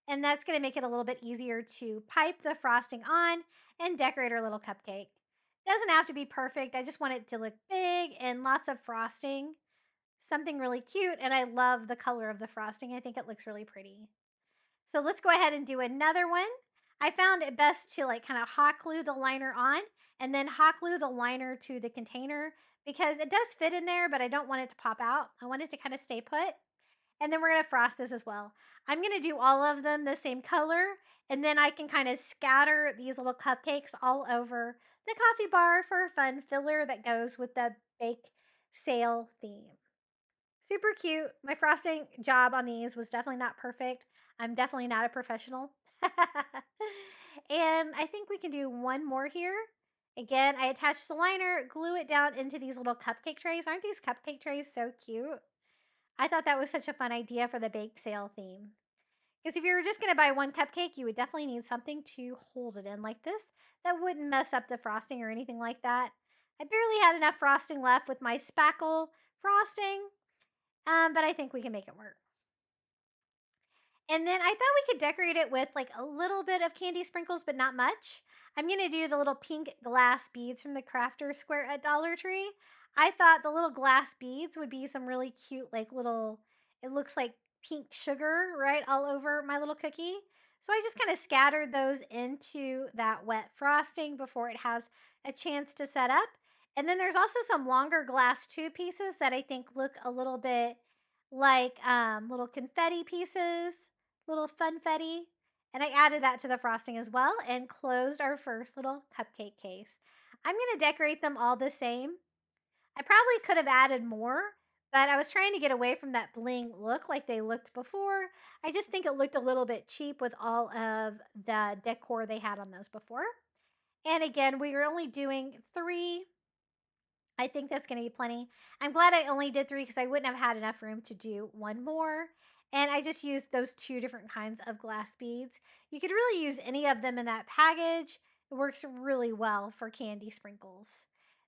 And that's going to make it a little bit easier to pipe the frosting on and decorate our little cupcake. Doesn't have to be perfect. I just want it to look big and lots of frosting. Something really cute, and I love the color of the frosting. I think it looks really pretty. So let's go ahead and do another one. I found it best to like kind of hot glue the liner on and then hot glue the liner to the container because it does fit in there, but I don't want it to pop out. I want it to kind of stay put. And then we're going to frost this as well. I'm going to do all of them the same color, and then I can kind of scatter these little cupcakes all over the coffee bar for a fun filler that goes with the bake sale theme. Super cute. My frosting job on these was definitely not perfect. I'm definitely not a professional. And I think we can do one more here. Again, I attached the liner, glue it down into these little cupcake trays. Aren't these cupcake trays so cute? I thought that was such a fun idea for the bake sale theme. Because if you were just going to buy one cupcake, you would definitely need something to hold it in like this that wouldn't mess up the frosting or anything like that. I barely had enough frosting left with my spackle frosting, but I think we can make it work. And then I thought we could decorate it with like a little bit of candy sprinkles, but not much. I'm going to do the little pink glass beads from the Crafter Square at Dollar Tree. I thought the little glass beads would be some really cute, like little, it looks like pink sugar, right, all over my little cookie. So I just kind of scattered those into that wet frosting before it has a chance to set up. And then there's also some longer glass tube pieces that I think look a little bit like little confetti pieces, little funfetti. And I added that to the frosting as well and closed our first little cupcake case. I'm going to decorate them all the same. I probably could have added more, but I was trying to get away from that bling look like they looked before. I just think it looked a little bit cheap with all of the decor they had on those before. And again, we were only doing 3. I think that's going to be plenty. I'm glad I only did 3 because I wouldn't have had enough room to do one more. And I just used those 2 different kinds of glass beads. You could really use any of them in that package. It works really well for candy sprinkles.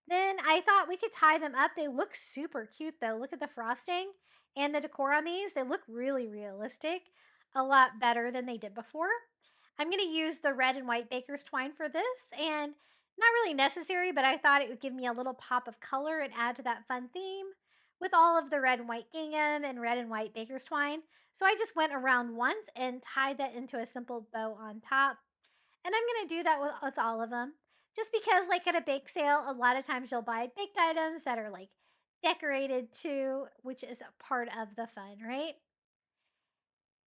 Then I thought we could tie them up. They look super cute though. Look at the frosting and the decor on these. They look really realistic, a lot better than they did before. I'm going to use the red and white baker's twine for this, and not really necessary, but I thought it would give me a little pop of color and add to that fun theme with all of the red and white gingham and red and white baker's twine. So I just went around once and tied that into a simple bow on top. And I'm going to do that with all of them. Just because, like at a bake sale, a lot of times you'll buy baked items that are like decorated too, which is a part of the fun, right?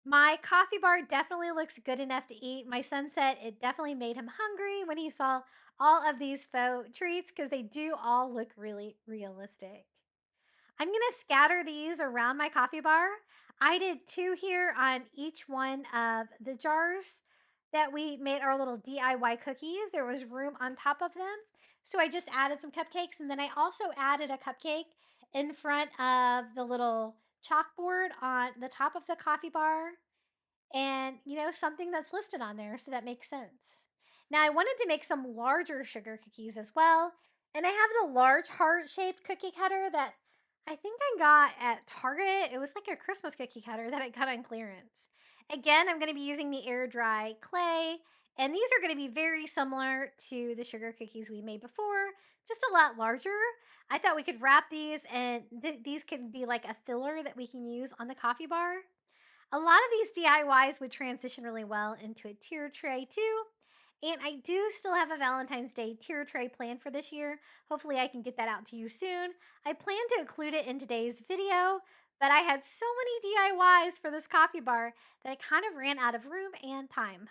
My coffee bar definitely looks good enough to eat. My son said it definitely made him hungry when he saw all of these faux treats because they do all look really realistic. I'm going to scatter these around my coffee bar. I did 2 here on each one of the jars that we made our little DIY cookies. There was room on top of them. So I just added some cupcakes, and then I also added a cupcake in front of the little chalkboard on the top of the coffee bar, and something that's listed on there, so that makes sense. Now I wanted to make some larger sugar cookies as well, and I have the large heart-shaped cookie cutter that I think I got at Target. It was like a Christmas cookie cutter that I got on clearance. Again, I'm going to be using the air dry clay, and these are going to be very similar to the sugar cookies we made before, just a lot larger. I thought we could wrap these, and these could be like a filler that we can use on the coffee bar. A lot of these DIYs would transition really well into a tier tray too. And I do still have a Valentine's Day tier tray planned for this year. Hopefully I can get that out to you soon. I plan to include it in today's video, but I had so many DIYs for this coffee bar that I kind of ran out of room and time.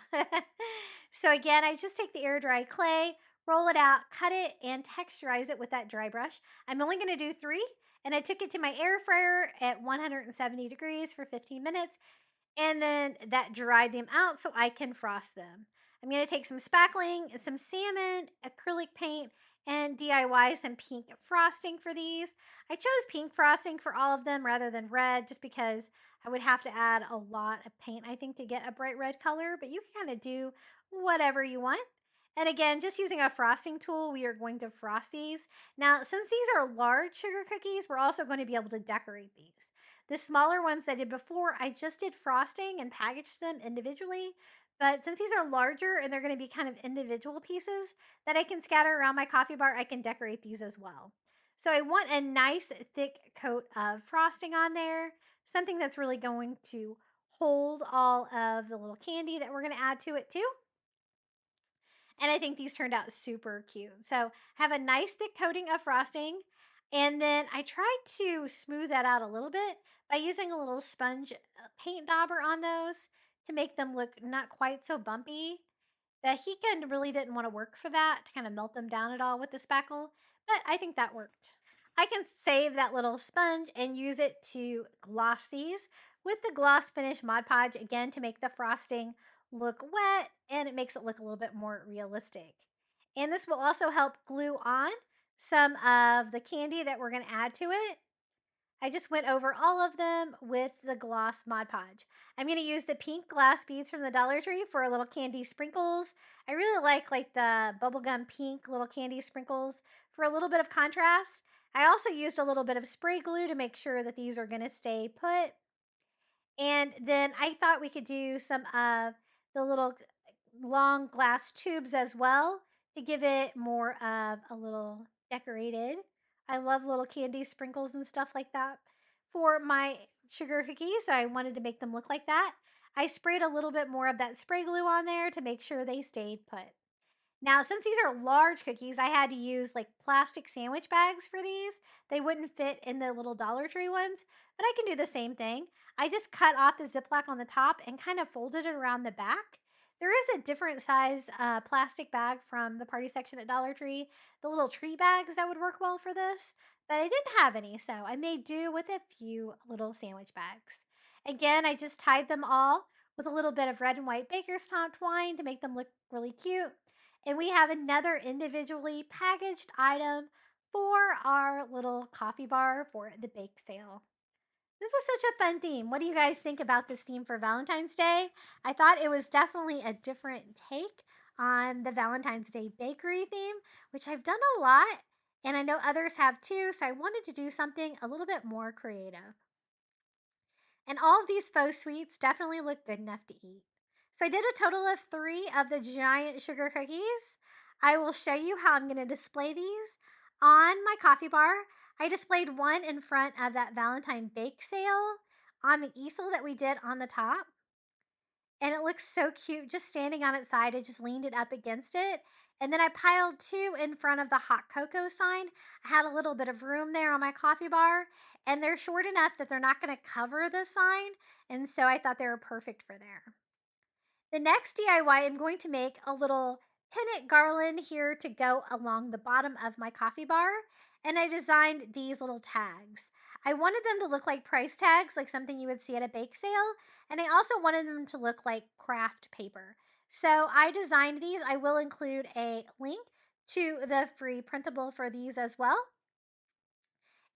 So again, I just take the air dry clay, roll it out, cut it, and texturize it with that dry brush. I'm only going to do 3, and I took it to my air fryer at 170 degrees for 15 minutes, and then that dried them out so I can frost them. I'm going to take some spackling, some salmon, acrylic paint, and DIY some pink frosting for these. I chose pink frosting for all of them rather than red just because I would have to add a lot of paint, I think, to get a bright red color, but you can kind of do whatever you want. And again, just using a frosting tool, we are going to frost these. Now, since these are large sugar cookies, we're also going to be able to decorate these. The smaller ones I did before, I just did frosting and packaged them individually. But since these are larger and they're going to be kind of individual pieces that I can scatter around my coffee bar, I can decorate these as well. So I want a nice thick coat of frosting on there, something that's really going to hold all of the little candy that we're going to add to it too. And I think these turned out super cute. So I have a nice thick coating of frosting. And then I tried to smooth that out a little bit by using a little sponge paint dauber on those to make them look not quite so bumpy. The heat gun really didn't want to work for that to kind of melt them down at all with the spackle, but I think that worked. I can save that little sponge and use it to gloss these with the Gloss Finish Mod Podge again to make the frosting look wet and it makes it look a little bit more realistic. And this will also help glue on some of the candy that we're going to add to it. I just went over all of them with the Gloss Mod Podge. I'm going to use the pink glass beads from the Dollar Tree for a little candy sprinkles. I really like the bubblegum pink little candy sprinkles for a little bit of contrast. I also used a little bit of spray glue to make sure that these are going to stay put. And then I thought we could do some of the little long glass tubes as well to give it more of a little decorated. I love little candy sprinkles and stuff like that for my sugar cookies. I wanted to make them look like that. I sprayed a little bit more of that spray glue on there to make sure they stayed put. Now, since these are large cookies, I had to use like plastic sandwich bags for these. They wouldn't fit in the little Dollar Tree ones, but I can do the same thing. I just cut off the Ziploc on the top and kind of folded it around the back. There is a different size plastic bag from the party section at Dollar Tree, the little tree bags that would work well for this, but I didn't have any, so I made do with a few little sandwich bags. Again, I just tied them all with a little bit of red and white baker's twine to make them look really cute. And we have another individually packaged item for our little coffee bar for the bake sale. This was such a fun theme. What do you guys think about this theme for Valentine's Day? I thought it was definitely a different take on the Valentine's Day bakery theme, which I've done a lot, and I know others have too, so I wanted to do something a little bit more creative. And all of these faux sweets definitely look good enough to eat. So I did a total of 3 of the giant sugar cookies. I will show you how I'm going to display these on my coffee bar. I displayed one in front of that Valentine Bake Sale on the easel that we did on the top. And it looks so cute just standing on its side. I just leaned it up against it. And then I piled 2 in front of the hot cocoa sign. I had a little bit of room there on my coffee bar, and they're short enough that they're not going to cover the sign. And so I thought they were perfect for there. The next DIY, I'm going to make a little pennant garland here to go along the bottom of my coffee bar. And I designed these little tags. I wanted them to look like price tags, like something you would see at a bake sale. And I also wanted them to look like craft paper. So I designed these. I will include a link to the free printable for these as well.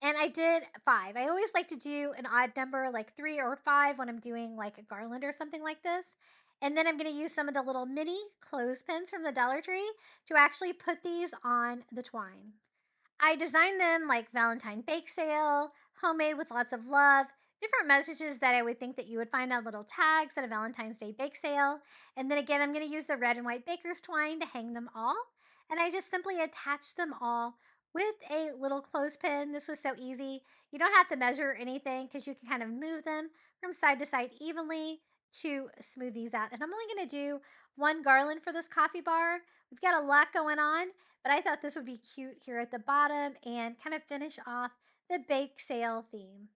And I did 5. I always like to do an odd number, like 3 or 5 when I'm doing like a garland or something like this. And then I'm going to use some of the little mini clothespins from the Dollar Tree to actually put these on the twine. I designed them like Valentine Bake Sale, homemade with lots of love, different messages that I would think that you would find on little tags at a Valentine's Day bake sale. And then again, I'm going to use the red and white baker's twine to hang them all. And I just simply attached them all with a little clothespin. This was so easy. You don't have to measure anything because you can kind of move them from side to side evenly to smooth these out. And I'm only going to do one garland for this coffee bar. We've got a lot going on, but I thought this would be cute here at the bottom and kind of finish off the bake sale theme.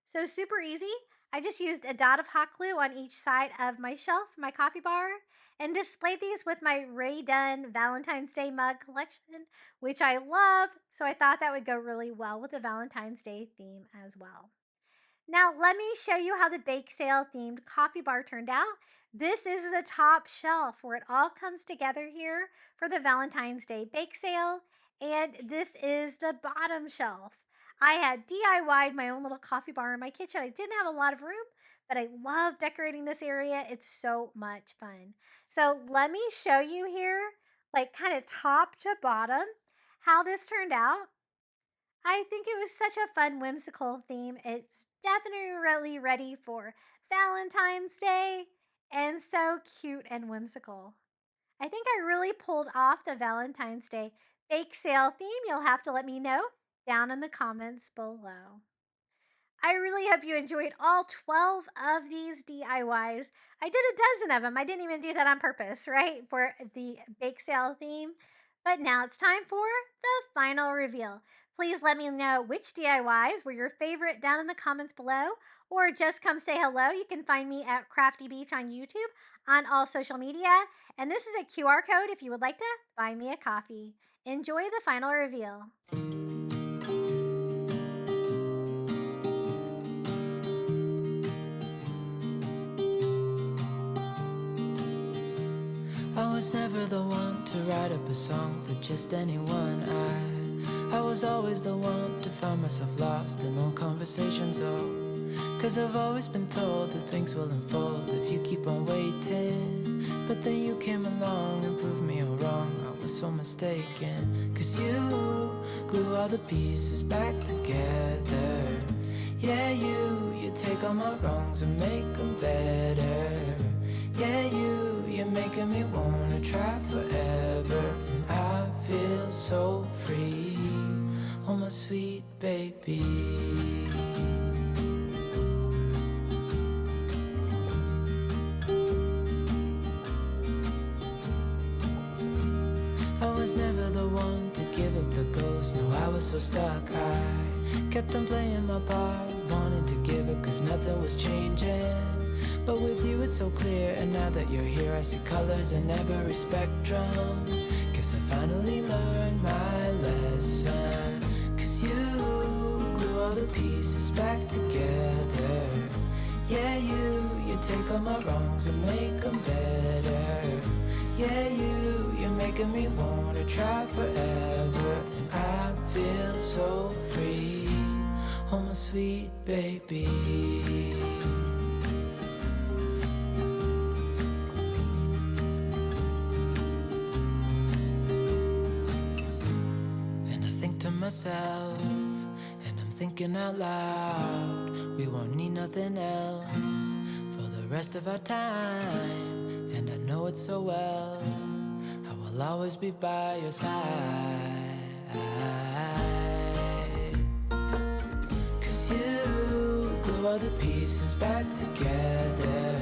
So super easy. I just used a dot of hot glue on each side of my shelf, my coffee bar, and displayed these with my Ray Dunn Valentine's Day mug collection, which I love. So I thought that would go really well with the Valentine's Day theme as well. Now let me show you how the bake sale themed coffee bar turned out. This is the top shelf where it all comes together here for the Valentine's Day bake sale. And this is the bottom shelf. I had DIY'd my own little coffee bar in my kitchen. I didn't have a lot of room, but I love decorating this area. It's so much fun. So let me show you here, like kind of top to bottom, how this turned out. I think it was such a fun, whimsical theme. It's definitely really ready for Valentine's Day and so cute and whimsical. I think I really pulled off the Valentine's Day bake sale theme. You'll have to let me know down in the comments below. I really hope you enjoyed all 12 of these DIYs. I did a dozen of them. I didn't even do that on purpose, right, for the bake sale theme. But now it's time for the final reveal. Please let me know which DIYs were your favorite down in the comments below, or just come say hello. You can find me at Crafty Beach on YouTube, on all social media. And this is a QR code if you would like to buy me a coffee. Enjoy the final reveal. I was never the one to write up a song for just anyone. I was always the one to find myself lost in old conversations. Oh, 'cause I've always been told that things will unfold if you keep on waiting. But then you came along and proved me all wrong. I was so mistaken. 'Cause you glue all the pieces back together. Yeah, you take all my wrongs and make them better. Yeah, you're making me wanna try forever. And I feel so free, oh my sweet baby. I was never the one to give up the ghost. No, I was so stuck. I kept on playing my part, wanting to give up 'cause nothing was changing. But with you it's so clear, and now that you're here I see colors in every spectrum. Guess I finally learned my lesson. 'Cause you glue all the pieces back together. Yeah, you take all my wrongs and make them better. Yeah, you're making me wanna try forever. And I feel so free, oh my sweet baby. Myself, and I'm thinking out loud, we won't need nothing else for the rest of our time. And I know it so well, I will always be by your side. 'Cause you glue all the pieces back together.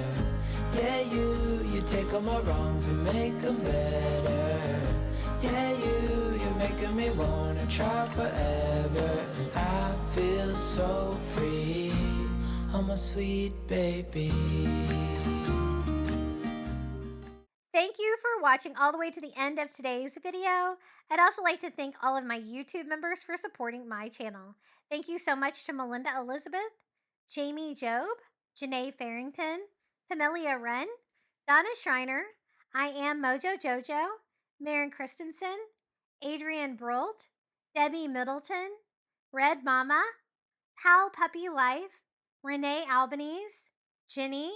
Yeah, you take all my wrongs and make them better. Yeah, you're making me wanna try forever. And I feel so free, oh my sweet baby. Thank you for watching all the way to the end of today's video. I'd also like to thank all of my YouTube members for supporting my channel. Thank you so much to Melinda Elizabeth, Jamie Job, Janae Farrington, Pamelia Wren, Donna Schreiner, I Am Mojo Jojo, Maren Christensen, Adrienne Brolt, Debbie Middleton, Red Mama, Pal Puppy Life, Renee Albanese, Ginny,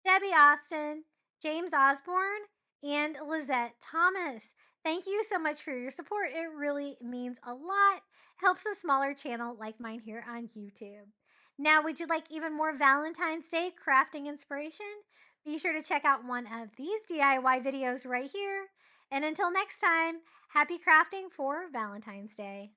Debbie Austin, James Osborne, and Lizette Thomas. Thank you so much for your support. It really means a lot. Helps a smaller channel like mine here on YouTube. Now, would you like even more Valentine's Day crafting inspiration? Be sure to check out one of these DIY videos right here. And until next time, happy crafting for Valentine's Day.